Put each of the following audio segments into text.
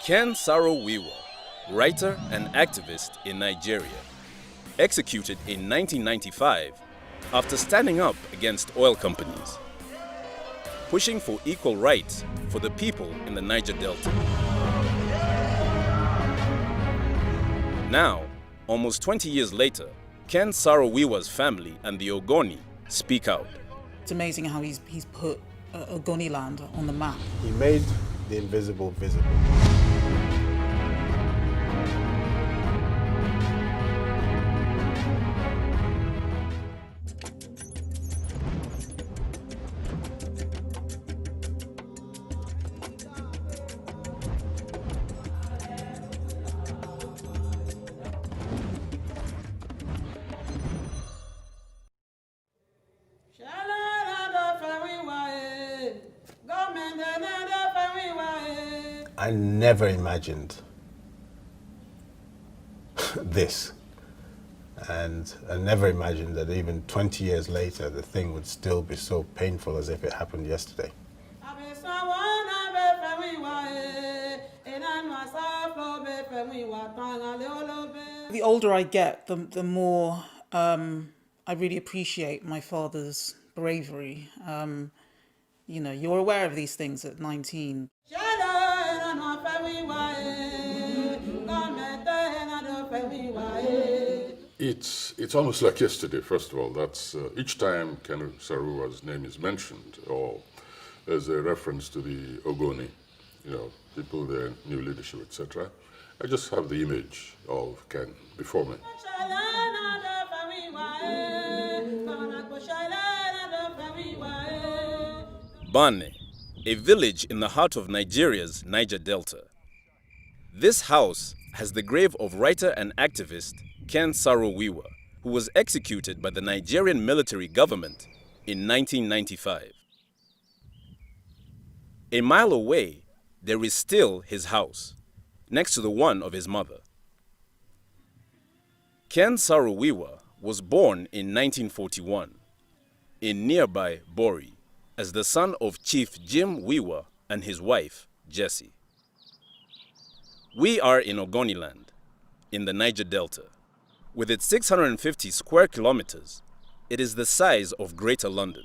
Saro Wiwa, writer and activist in Nigeria, executed in 1995 after standing up against oil companies, pushing for equal rights for the people in the Niger Delta. Now, almost 20 years later, Saro Wiwa's family and the Ogoni speak out. It's amazing how he's put Ogoni land on the map. He made the invisible visible. I never imagined this, and I never imagined that even 20 years later the thing would still be so painful as if it happened yesterday. The older I get, the more I really appreciate my father's bravery. You know, you're aware of these things at 19. It's almost like yesterday, first of all. That's each time Saro Wiwa's name is mentioned, or there's a reference to the Ogoni, you know, people, their new leadership, etc. I just have the image of Ken before me. Bane, a village in the heart of Nigeria's Niger Delta. This house has the grave of writer and activist Saro Wiwa, who was executed by the Nigerian military government in 1995. A mile away, there is still his house, next to the one of his mother. Saro Wiwa was born in 1941 in nearby Bori as the son of Chief Jim Wiwa and his wife, Jessie. We are in Ogoni land, in the Niger Delta. With its 650 square kilometers, it is the size of Greater London.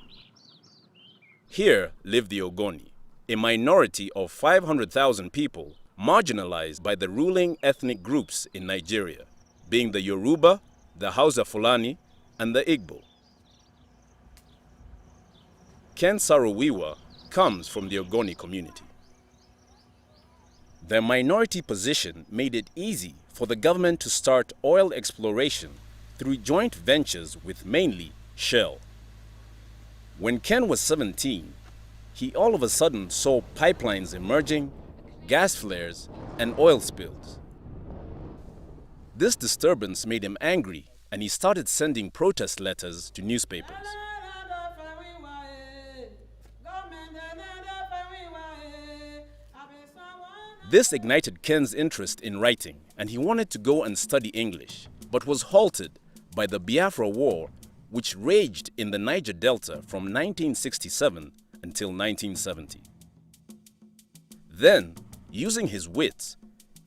Here live the Ogoni, a minority of 500,000 people marginalized by the ruling ethnic groups in Nigeria, being the Yoruba, the Hausa Fulani, and the Igbo. Saro Wiwa comes from the Ogoni community. Their minority position made it easy for the government to start oil exploration through joint ventures with mainly Shell. When Ken was 17, he all of a sudden saw pipelines emerging, gas flares, and oil spills. This disturbance made him angry, and he started sending protest letters to newspapers. This ignited Ken's interest in writing, and he wanted to go and study English, but was halted by the Biafra War, which raged in the Niger Delta from 1967 until 1970. Then, using his wits,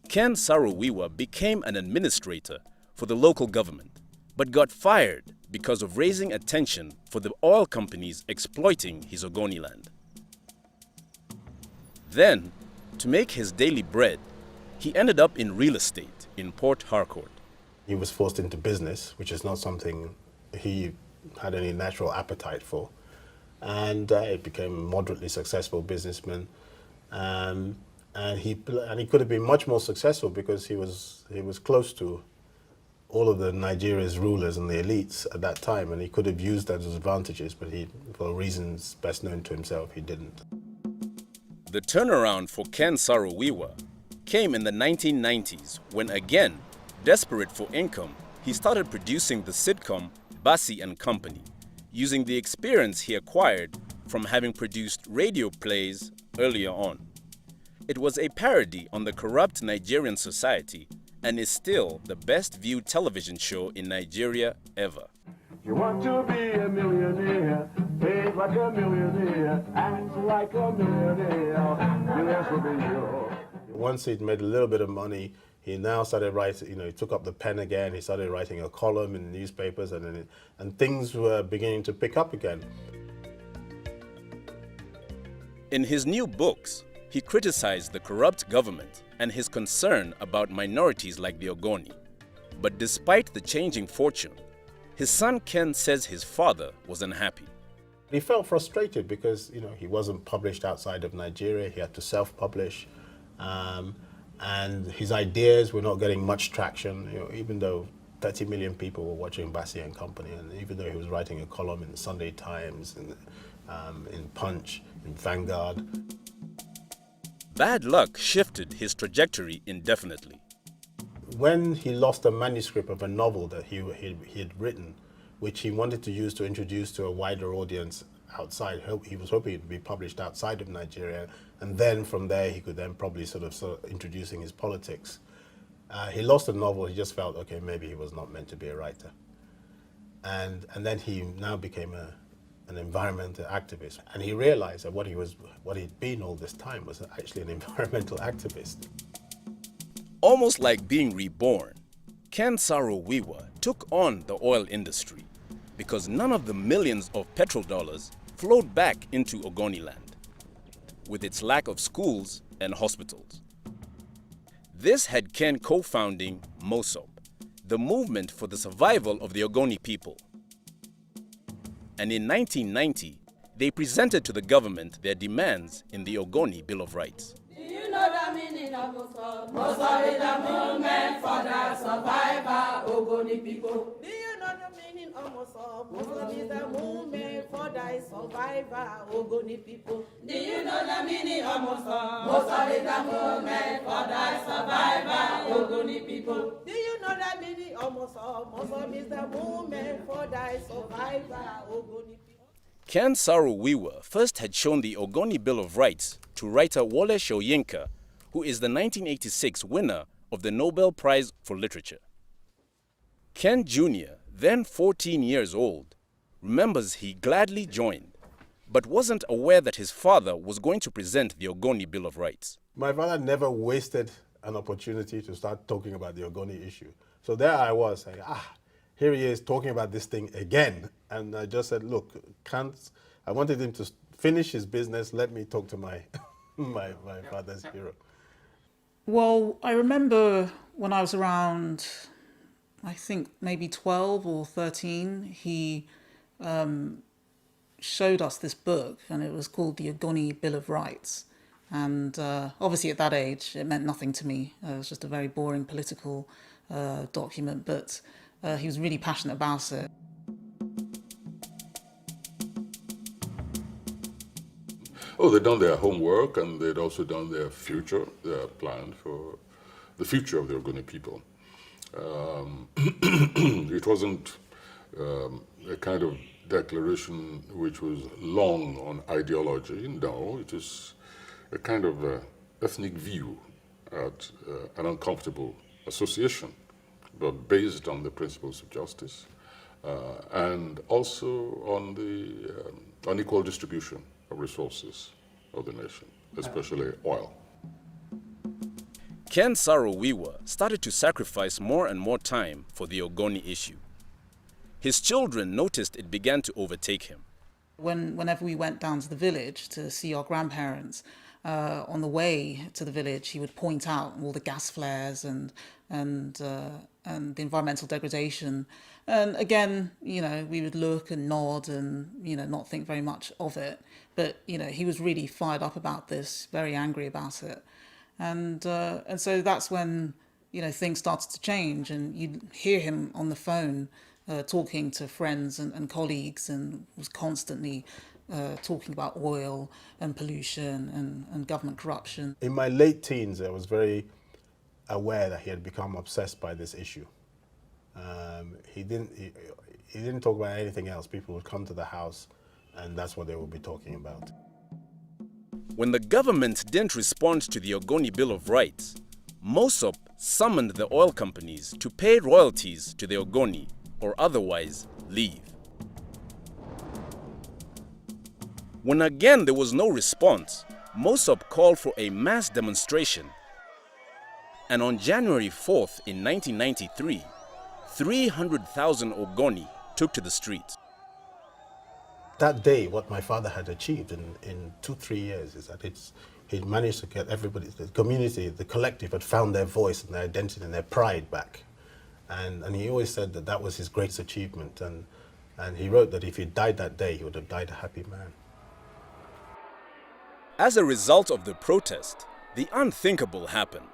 Saro Wiwa became an administrator for the local government, but got fired because of raising attention for the oil companies exploiting his Ogoni land. Then, to make his daily bread, he ended up in real estate in Port Harcourt. He was forced into business, which is not something he had any natural appetite for. And it became a moderately successful businessman. And he could have been much more successful because he was close to all of the Nigeria's rulers and the elites at that time, and he could have used that as advantages, but for reasons best known to himself, he didn't. The turnaround for Saro Wiwa came in the 1990s when, again, desperate for income, he started producing the sitcom Bassi and Company, using the experience he acquired from having produced radio plays earlier on. It was a parody on the corrupt Nigerian society and is still the best viewed television show in Nigeria ever. You want to be a millionaire, behave like a millionaire, act like a millionaire, millions will be yours. Once he'd made a little bit of money, he now started writing, he took up the pen again, he started writing a column in newspapers, and things were beginning to pick up again. In his new books, he criticized the corrupt government and his concern about minorities like the Ogoni. But despite the changing fortune, his son Ken says his father was unhappy. He felt frustrated because, he wasn't published outside of Nigeria. He had to self-publish, and his ideas were not getting much traction. Even though 30 million people were watching Bassi and Company, and even though he was writing a column in the Sunday Times, in Punch, in Vanguard. Bad luck shifted his trajectory indefinitely. When he lost a manuscript of a novel that he had written, which he wanted to use to introduce to a wider audience outside, he was hoping it would be published outside of Nigeria, and then from there he could then probably sort of introducing his politics. He lost the novel. He just felt, okay, maybe he was not meant to be a writer. And then he now became an environmental activist. And he realized that what he'd been all this time was actually an environmental activist. Almost like being reborn, Ken Saro Wiwa took on the oil industry because none of the millions of petrodollars flowed back into Ogoni land, with its lack of schools and hospitals. This had Ken co-founding MOSOP, the movement for the survival of the Ogoni people. And in 1990, they presented to the government their demands in the Ogoni Bill of Rights. Do you know the meaning of MOSOP? MOSOP is the movement for the survival Ogoni people. Do you know the meaning of MOSOP? MOSOP is the movement for the survival Ogoni people. Do you know the meaning of MOSOP? MOSOP is the movement for the survival Ogoni people. Do you know the meaning of MOSOP? MOSOP is the movement for the survival Ogoni people. Ken Saro Wiwa first had shown the Ogoni Bill of Rights to writer Wole Soyinka, who is the 1986 winner of the Nobel Prize for Literature. Ken Jr., then 14 years old, remembers he gladly joined, but wasn't aware that his father was going to present the Ogoni Bill of Rights. My father never wasted an opportunity to start talking about the Ogoni issue. So there I was saying, here he is talking about this thing again. And I just said, look, I wanted him to finish his business. Let me talk to my father's hero. Well, I remember when I was around, I think maybe 12 or 13, he showed us this book, and it was called the Ogoni Bill of Rights. And obviously at that age, it meant nothing to me. It was just a very boring political document, but he was really passionate about it. Oh, they'd done their homework, and they'd also done their plan for the future of the Ogoni people. It wasn't a kind of declaration which was long on ideology. No, it was a kind of ethnic view at an uncomfortable association, but based on the principles of justice and also on the unequal distribution of resources of the nation, especially oil. Ken Saro Wiwa started to sacrifice more and more time for the Ogoni issue. His children noticed it began to overtake him. Whenever we went down to the village to see our grandparents, on the way to the village, he would point out all the gas flares and the environmental degradation. And again, we would look and nod and, not think very much of it. But, he was really fired up about this, very angry about it. And so that's when, things started to change, and you'd hear him on the phone talking to friends and colleagues, and was constantly talking about oil and pollution and government corruption. In my late teens, I was very aware that he had become obsessed by this issue. He didn't talk about anything else. People would come to the house, and that's what they would be talking about. When the government didn't respond to the Ogoni Bill of Rights, MOSOP summoned the oil companies to pay royalties to the Ogoni or otherwise leave. When again there was no response, MOSOP called for a mass demonstration And on January 4th in 1993, 300,000 Ogoni took to the streets. That day, what my father had achieved in 2-3 years is that he'd managed to get everybody, the community, the collective had found their voice and their identity and their pride back. And he always said that that was his greatest achievement. And he wrote that if he died that day, he would have died a happy man. As a result of the protest, the unthinkable happened.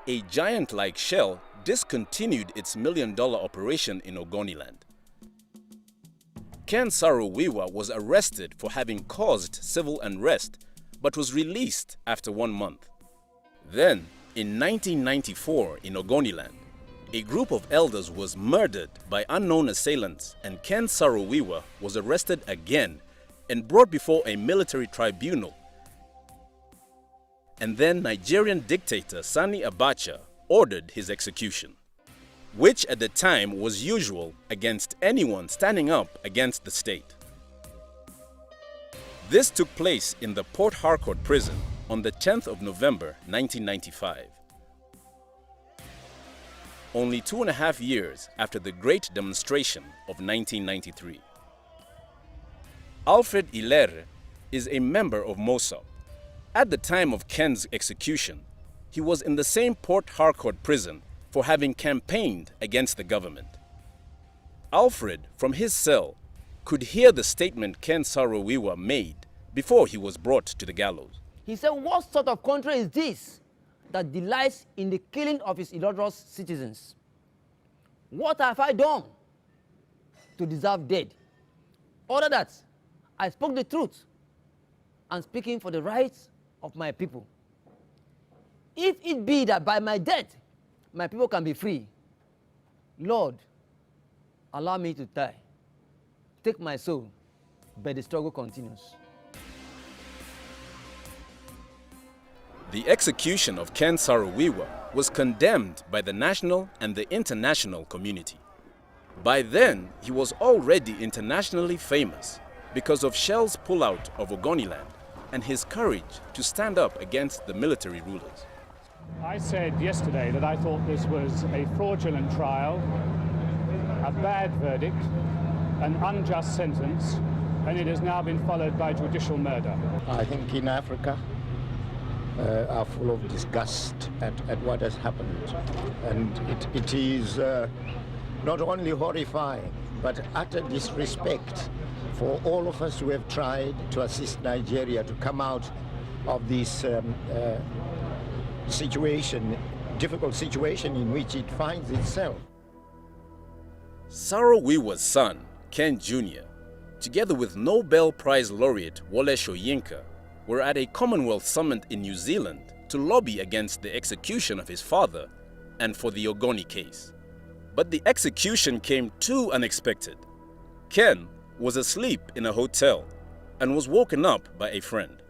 A giant-like shell discontinued its million-dollar operation in Ogoniland. Ken Saro Wiwa was arrested for having caused civil unrest, but was released after 1 month. Then, in 1994 in Ogoniland, a group of elders was murdered by unknown assailants, and Ken Saro Wiwa was arrested again and brought before a military tribunal. And then Nigerian dictator Sani Abacha ordered his execution, which at the time was usual against anyone standing up against the state. This took place in the Port Harcourt prison on the 10th of November 1995. Only 2.5 years after the Great Demonstration of 1993. Alfred Ilere is a member of MOSOP. At the time of Ken's execution, he was in the same Port Harcourt prison for having campaigned against the government. Alfred, from his cell, could hear the statement Ken Saro Wiwa made before he was brought to the gallows. He said, what sort of country is this that delights in the killing of its illustrious citizens? What have I done to deserve death? Other that I spoke the truth and speaking for the rights of my people. If it be that by my death my people can be free, Lord, allow me to die. Take my soul, but the struggle continues. The execution of Ken Saro Wiwa was condemned by the national and the international community. By then, he was already internationally famous because of Shell's pullout of Ogoniland and his courage to stand up against the military rulers. I said yesterday that I thought this was a fraudulent trial, a bad verdict, an unjust sentence, and it has now been followed by judicial murder. I think in Africa are full of disgust at what has happened. And it is not only horrifying, but utter disrespect for all of us who have tried to assist Nigeria to come out of this difficult situation in which it finds itself. Saro Wiwa's son, Ken Jr., together with Nobel Prize laureate Wole Soyinka, were at a Commonwealth summit in New Zealand to lobby against the execution of his father and for the Ogoni case. But the execution came too unexpected. Ken was asleep in a hotel and was woken up by a friend.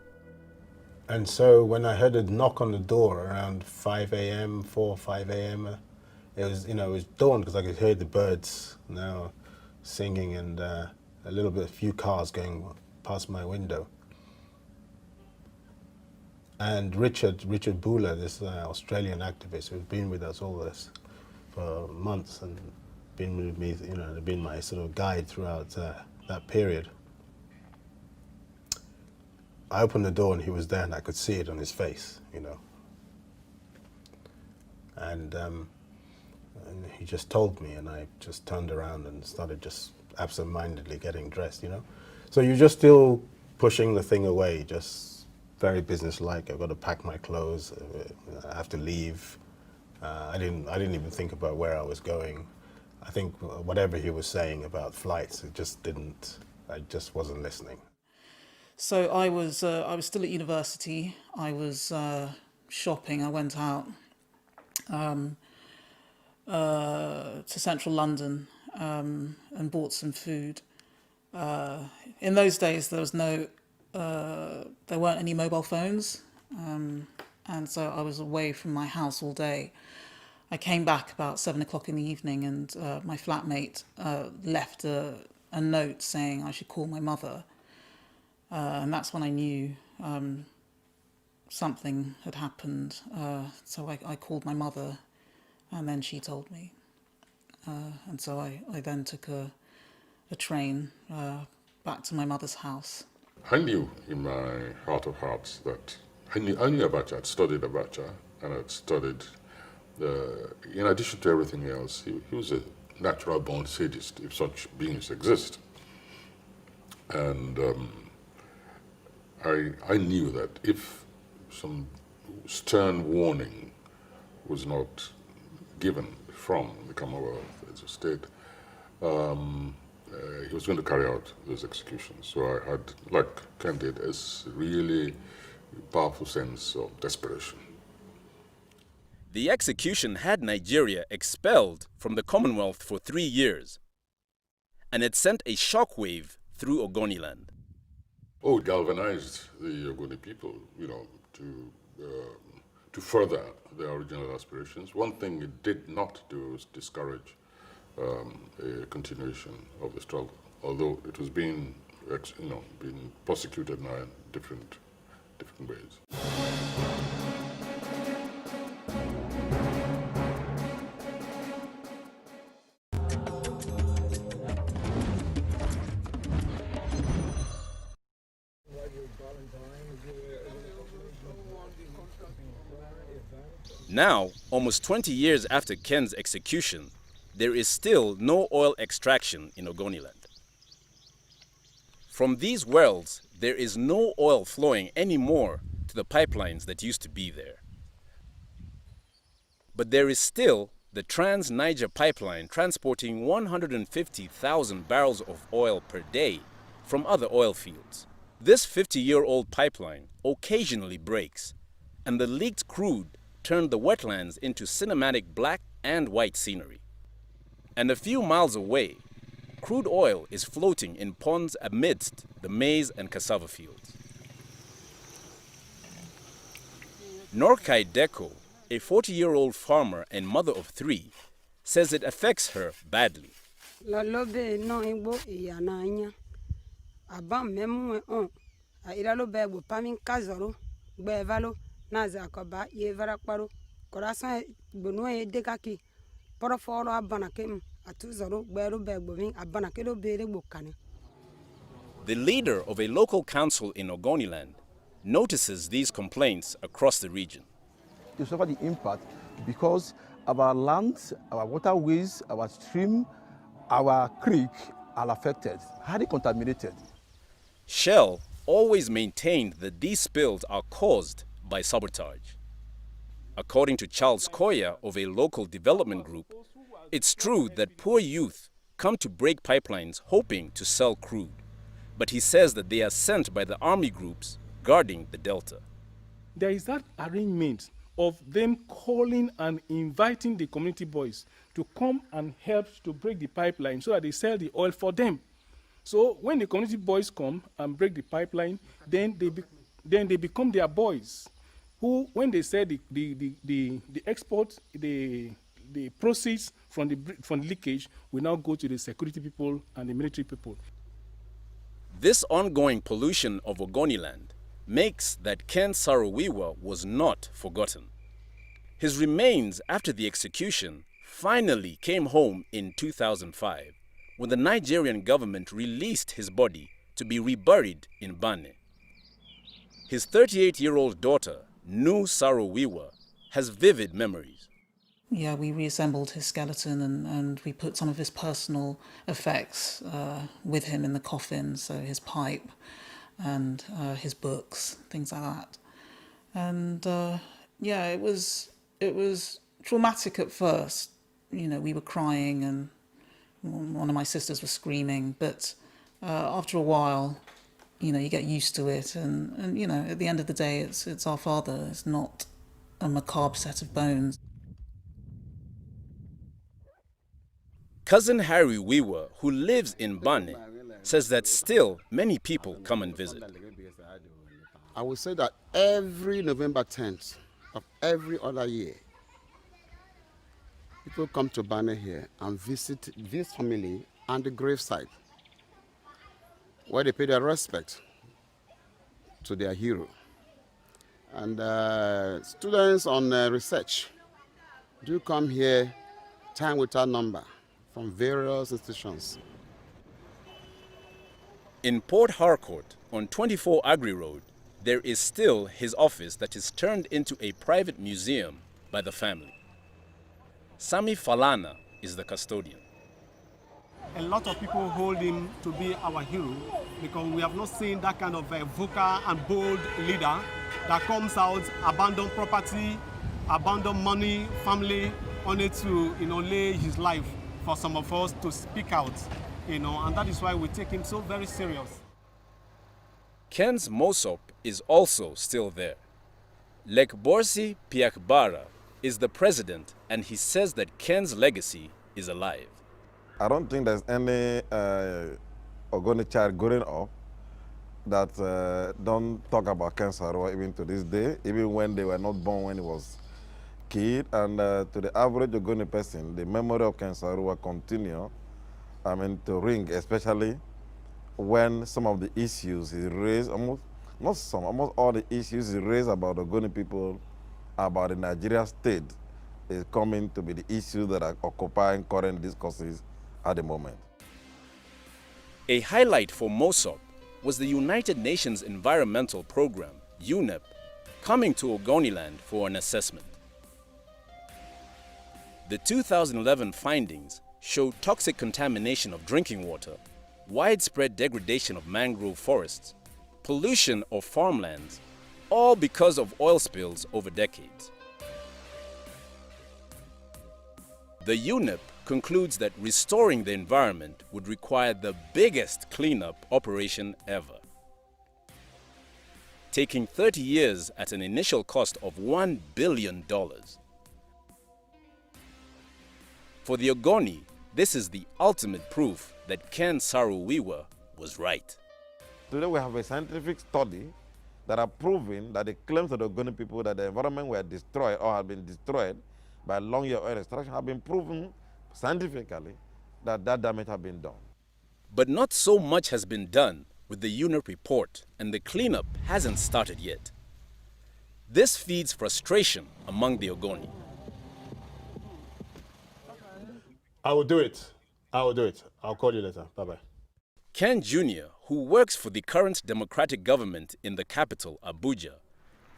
And so when I heard a knock on the door around 5 a.m., 4 or 5 a.m., it was dawn because I could hear the birds now singing and a few cars going past my window. And Richard Bula, this Australian activist who's been with us all this for months and been with me, been my sort of guide throughout that period. I opened the door and he was there and I could see it on his face, And he just told me and I just turned around and started just absent-mindedly getting dressed, So you're just still pushing the thing away, just very businesslike. I've got to pack my clothes, I have to leave. I didn't even think about where I was going. I think whatever he was saying about flights, I just wasn't listening. So I was still at university. I was shopping. I went out to central London and bought some food. In those days, there weren't any mobile phones, and so I was away from my house all day. I came back about 7 o'clock in the evening, and my flatmate left a note saying I should call my mother. And that's when I knew something had happened. So I called my mother, and then she told me. And so I then took a train back to my mother's house. I knew in my heart of hearts that I knew Abacha. I'd studied Abacha, and I'd studied, in addition to everything else, he was a natural-born sadist, if such beings exist. And I knew that if some stern warning was not given from the Commonwealth as a state, he was going to carry out those executions. So I had, like Ken did, a really powerful sense of desperation. The execution had Nigeria expelled from the Commonwealth for 3 years, and it sent a shockwave through Ogoni land. Oh, it galvanized the Ogoni people, to further their original aspirations. One thing it did not do was discourage a continuation of the struggle, although it was being prosecuted now in different ways. Now, almost 20 years after Ken's execution, there is still no oil extraction in Ogoni land. From these wells, there is no oil flowing anymore to the pipelines that used to be there. But there is still the Trans-Niger pipeline transporting 150,000 barrels of oil per day from other oil fields. This 50-year-old pipeline occasionally breaks, and the leaked crude turned the wetlands into cinematic black and white scenery. And a few miles away, crude oil is floating in ponds amidst the maize and cassava fields. Norkai Deko, a 40-year-old farmer and mother of 3, says it affects her badly. The leader of a local council in Ogoniland notices these complaints across the region. To suffer the impact because our lands, our waterways, our stream, our creek are affected, highly contaminated. Shell always maintained that these spills are caused by sabotage. According to Charles Koya of a local development group, it's true that poor youth come to break pipelines hoping to sell crude, but he says that they are sent by the army groups guarding the Delta. There is that arrangement of them calling and inviting the community boys to come and help to break the pipeline so that they sell the oil for them. So when the community boys come and break the pipeline, then they become their boys, who, when they sell the export, the proceeds from the leakage will now go to the security people and the military people. This ongoing pollution of Ogoni land makes that Ken Saro Wiwa was not forgotten. His remains after the execution finally came home in 2005, when the Nigerian government released his body to be reburied in Bane. His 38-year-old daughter, Nu Saro Wiwa, has vivid memories. Yeah, we reassembled his skeleton and we put some of his personal effects with him in the coffin, so his pipe and his books, things like that. And yeah, it was traumatic at first. You know, we were crying and one of my sisters was screaming, but after a while, you know, you get used to it, and you know, at the end of the day, it's our father. It's not a macabre set of bones. Cousin Harry Wiwa, who lives in Bane, says that still many people come and visit. I would say that every November 10th of every other year, people come to Bane here and visit this family and the gravesite, where they pay their respect to their hero. And students on research do come here time without number from various institutions. In Port Harcourt, on 24 Agri Road, there is still his office that is turned into a private museum by the family. Sami Falana is the custodian. A lot of people hold him to be our hero because we have not seen that kind of vocal and bold leader that comes out, abandon property, abandon money, family, only to lay his life for some of us to speak out, and that is why we take him so very serious. Ken's MOSOP is also still there. Lekborsi Piakbara is the president, and he says that Ken's legacy is alive. I don't think there's any Ogoni child growing up that don't talk about Ken Saro even to this day, even when they were not born, when he was kid. And to the average Ogoni person, the memory of Ken Saro will continue, to ring, especially when some of the issues he raised, almost all the issues he raised about Ogoni people, about the Nigerian state, is coming to be the issues that are occupying current discourses at the moment. A highlight for MOSOP was the United Nations Environmental Program, UNEP, coming to Ogoniland for an assessment. The 2011 findings showed toxic contamination of drinking water, widespread degradation of mangrove forests, pollution of farmlands, all because of oil spills over decades. The UNEP concludes that restoring the environment would require the biggest cleanup operation ever. Taking 30 years at an initial cost of $1 billion. For the Ogoni, this is the ultimate proof that Ken Saro Wiwa was right. Today we have a scientific study that are proving that the claims of the Ogoni people that the environment were destroyed or have been destroyed by long-year oil extraction have been proven scientifically that damage has been done. But not so much has been done with the UNEP report, and the cleanup hasn't started yet. This feeds frustration among the Ogoni. I will do it. I'll call you later. Bye-bye. Ken Jr., who works for the current democratic government in the capital, Abuja,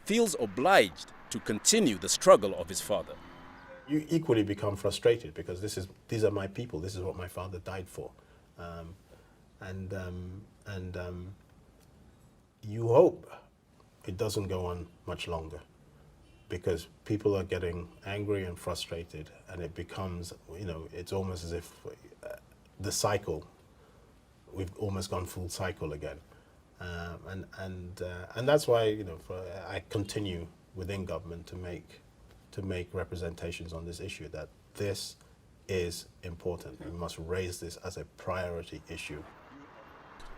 feels obliged to continue the struggle of his father. You equally become frustrated because these are my people. This is what my father died for, you hope it doesn't go on much longer because people are getting angry and frustrated, and it becomes, it's almost as if the cycle. We've almost gone full cycle again, and that's why I continue within government to make representations on this issue, that this is important. We must raise this as a priority issue.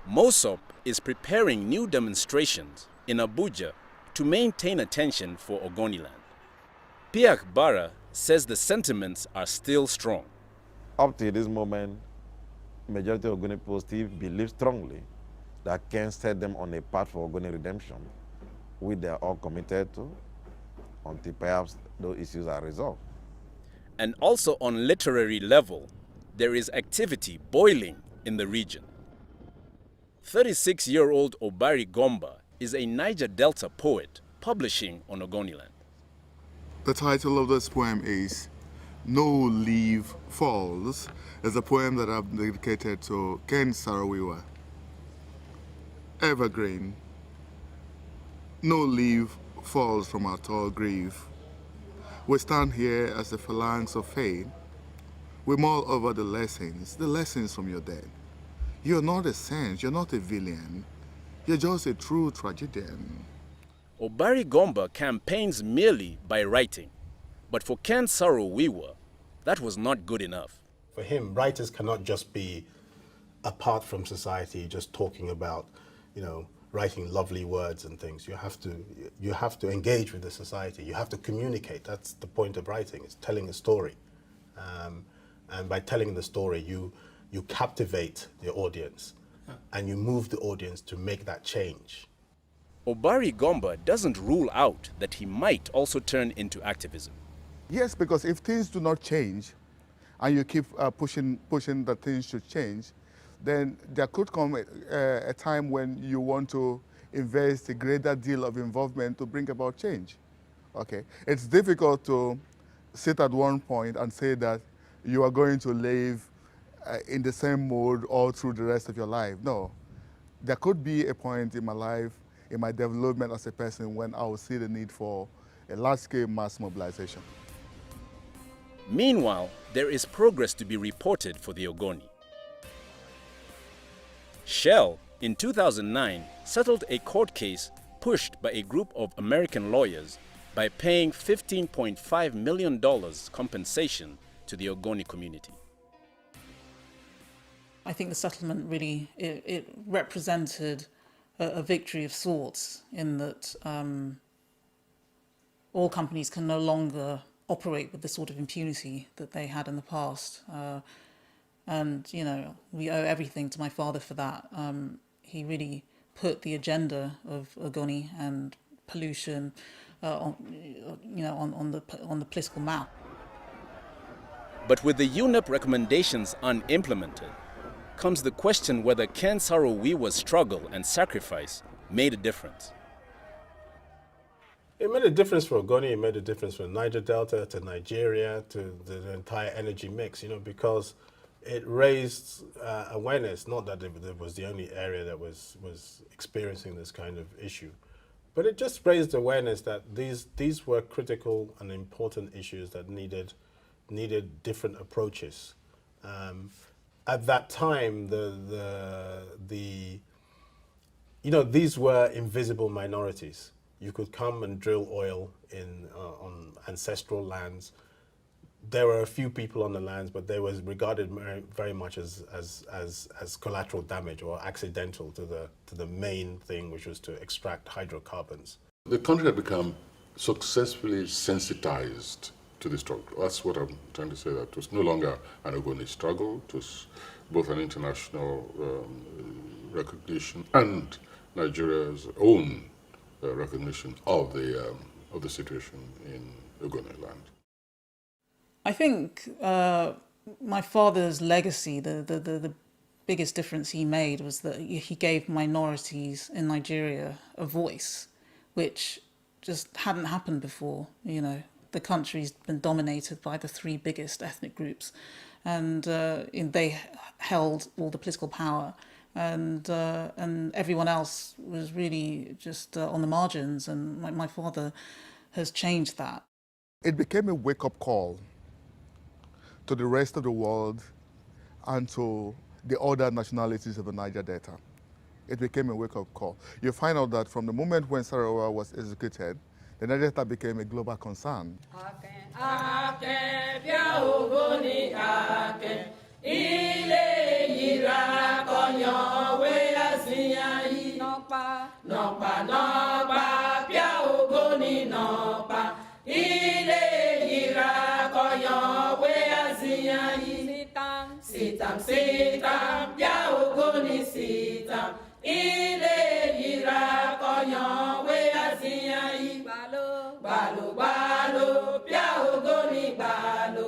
MOSOP is preparing new demonstrations in Abuja to maintain attention for Ogoniland. Piak Bara says the sentiments are still strong. Up to this moment, majority of Ogoni people still believe strongly that Ken set them on a path for Ogoni redemption, which they are all committed to, until perhaps those issues are resolved. And also on literary level, there is activity boiling in the region. 36-year-old Obari Gomba is a Niger Delta poet publishing on Ogoniland. The title of this poem is No Leaf Falls. It's a poem that I've dedicated to Ken Saro Wiwa. Evergreen. No leaf falls from our tall grave. We stand here as the phalanx of fate. We mull over the lessons from your dead. You're not a saint, you're not a villain. You're just a true tragedian. Obari Gomba campaigns merely by writing. But for Ken Saro Wiwa, that was not good enough. For him, writers cannot just be apart from society, just talking about, writing lovely words and things. You have to engage with the society. You have to communicate. That's the point of writing. It's telling a story, and by telling the story, you captivate the audience, and you move the audience to make that change. Obari Gomba doesn't rule out that he might also turn into activism. Yes, because if things do not change, and you keep pushing that things should change, then there could come a time when you want to invest a greater deal of involvement to bring about change. Okay, it's difficult to sit at one point and say that you are going to live in the same mode all through the rest of your life. No, there could be a point in my life, in my development as a person, when I will see the need for a large-scale mass mobilization. Meanwhile, there is progress to be reported for the Ogoni. Shell, in 2009, settled a court case pushed by a group of American lawyers by paying $15.5 million compensation to the Ogoni community. I think the settlement really, it represented a victory of sorts in that all companies can no longer operate with the sort of impunity that they had in the past. And, you know, we owe everything to my father for that. He really put the agenda of Ogoni and pollution on the political map. But with the UNEP recommendations unimplemented, comes the question whether Ken Saro Wiwa's struggle and sacrifice made a difference. It made a difference for Ogoni, it made a difference for Niger Delta, to Nigeria, to the entire energy mix, you know, because it raised awareness, not that it was the only area that was experiencing this kind of issue, but it just raised awareness that these were critical and important issues that needed different approaches. At that time, these were invisible minorities. You could come and drill oil on ancestral lands. There were a few people on the lands, but they was regarded very much as collateral damage or accidental to the main thing, which was to extract hydrocarbons. The country had become successfully sensitized to the struggle. That's what I'm trying to say, that it was no longer an Ogoni struggle. It was both an international recognition and Nigeria's own recognition of the situation in Ogoni land. I think my father's legacy, the biggest difference he made was that he gave minorities in Nigeria a voice, which just hadn't happened before. You know, the country's been dominated by the three biggest ethnic groups, and they held all the political power, and everyone else was really just on the margins. And my father has changed that. It became a wake-up call to the rest of the world and to the other nationalities of the Niger Delta. It became a wake-up call. You find out that from the moment when Saro Wiwa was executed, the Niger Delta became a global concern. Sitam, ya Ogoni sitam, ile yira konyo we asiyan yi balo, pia Ogoni balo.